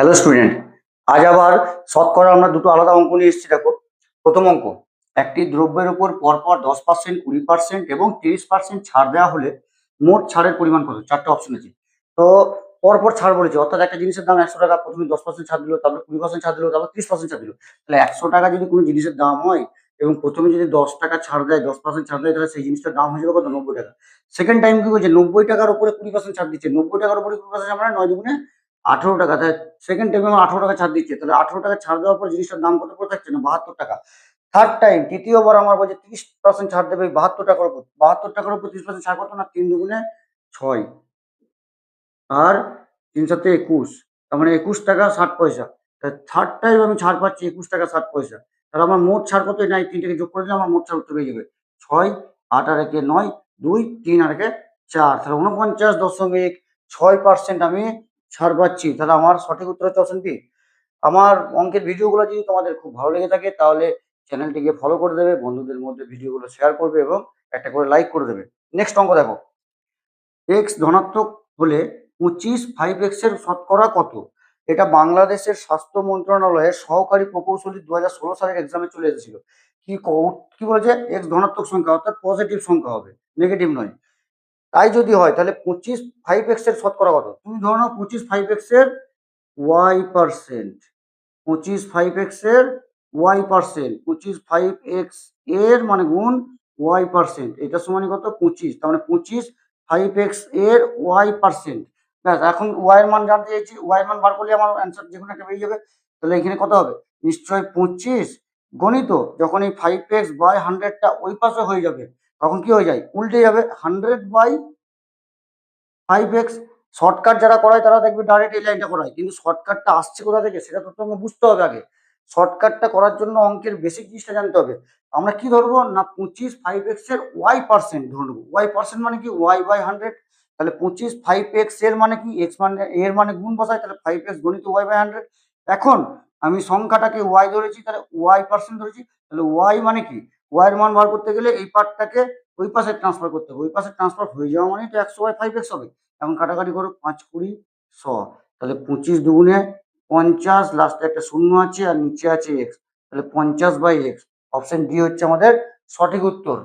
Hello student, আজ আবার শতকরা আমরা দুটো আলাদা অঙ্ক নিয়ে এসেছি। দেখো, প্রথম অঙ্ক, একটি দ্রব্যের উপর পরপর 10%, 20% এবং 30% ছাড় দেওয়া হলে মোট ছাড়ের পরিমাণ কত? চারটে অপশন আছে। তো পরপর ছাড় বলেছে, অর্থাৎ একটা জিনিসের দাম 100 টাকা, প্রথমে 10% ছাড় দিল, তারপরে 20% ছাড় দিল, তারপর 30% ছাড় দিল। তাহলে 100 টাকা যদি কোনো জিনিসের দাম হয় এবং প্রথমে যদি 10 টাকা ছাড় দেয়, 10% ছাড় দেয়, তাহলে সেই জিনিসটার দাম হয়ে যাবে কত? 90 টাকা। সেকেন্ড টাইম কি বলছে? 90 টাকার উপরে 20% ছাড় দিচ্ছে। 90 টাকার উপরে 20% আমরা 9 দুগুণে 18 টাকা। তাই সেকেন্ড টাইমে আমার 18 টাকা ছাড় দিচ্ছে। তাহলে 18 টাকা ছাড় দেওয়ার পর জিনিসটার দাম কত করে থাকছে? না 72 টাকা। থার্ড টাইম, তৃতীয়বার আমার বলছে 30% ছাড় দেবে 72 টাকার উপর। 72 টাকার উপর 30% ছাড় কত? না 3 দুগুণে 6 আর 3 7 21, তার মানে 21 টাকা 60 পয়সা। থার্ড টাইম আমি ছাড় পাচ্ছি 21 টাকা 60 পয়সা। তাহলে আমার মোট ছাড় কত? না এই তিনটাকে যোগ করে দিলে আমার মোট ছাড় উত্তর হয়ে যাবে 6, 8 আর 1 9, 2, 3 আর 1 4। তাহলে 49.6% আমি ছাড় পাচ্ছি। তাহলে আমার সঠিক উত্তর হচ্ছে অপশন বি। আমার অঙ্কের ভিডিওগুলো যদি তোমাদের খুব ভালো লেগে থাকে তাহলে চ্যানেলটিকে ফলো করে দেবে, বন্ধুদের মধ্যে ভিডিওগুলো শেয়ার করবে এবং একটা করে লাইক করে দেবে। নেক্সট অঙ্ক দেখো, এক্স ধনাত্মক হলে 25 এর শতকরা কত? এটা বাংলাদেশের স্বাস্থ্য মন্ত্রণালয়ের সহকারী প্রকৌশলী 2016 সালের এক্সামে চলে এসেছিল। কি বলেছে? এক্স ধনাত্মক সংখ্যা, অর্থাৎ পজিটিভ সংখ্যা হবে, নেগেটিভ নয়। তাই যদি হয় তাহলে 25 এর শতকরা কত? তুমি ধরো নাও 25 এর y%, 25 এর y%, 25 এর মানে গুণ y%, এটা সমান কত? 25। তার মানে 25 এর y%। ব্যাস, এখন y এর মান জানতে চাইছি, y এর মান বার করলে আমার অ্যান্সার যে কোনো একটা বেরিয়ে যাবে। তাহলে এখানে কত হবে? নিশ্চয়ই 25 গণিত যখন এই 5x/100টা ওই পাশে হয়ে যাবে তখন কি হয়ে যায়? উল্টে যাবে, 100/5x। শর্টকাট যারা করায় তারা দেখবে ডাইরেক্ট এই লাইনটা করায়, কিন্তু শর্টকাটটা আসছে কোথা থেকে সেটা তো তোমাকে বুঝতে হবে আগে। শর্টকাটটা করার জন্য অঙ্কের বেসিক জিনিসটা জানতে হবে। আমরা কি ধরবো? না 25 এর y% ধরে নেবো। y% মানে কি? y/100। তাহলে 25 এর মানে কি? x মানে এর মানে গুণ বসাই, তাহলে 5x গণিত y/100। এখন আমি সংখ্যাটাকে y ধরেছি, তাহলে y% ধরেছি, তাহলে y মানে কি? y এর মান বার করতে গেলে এই পার্টটাকে ওই পাশে ট্রান্সফার করতে হবে। ওই পাশে ট্রান্সফার হয়ে যাওয়া মানে তো 100/5x হবে। এখন কাটাকাটি করো, 5 20 100। তাহলে 25 দুগুণে 50, লাস্টে একটা শূন্য আছে আর নিচে আছে x, তাহলে 50/x। অপশন ডি হচ্ছে আমাদের সঠিক উত্তর।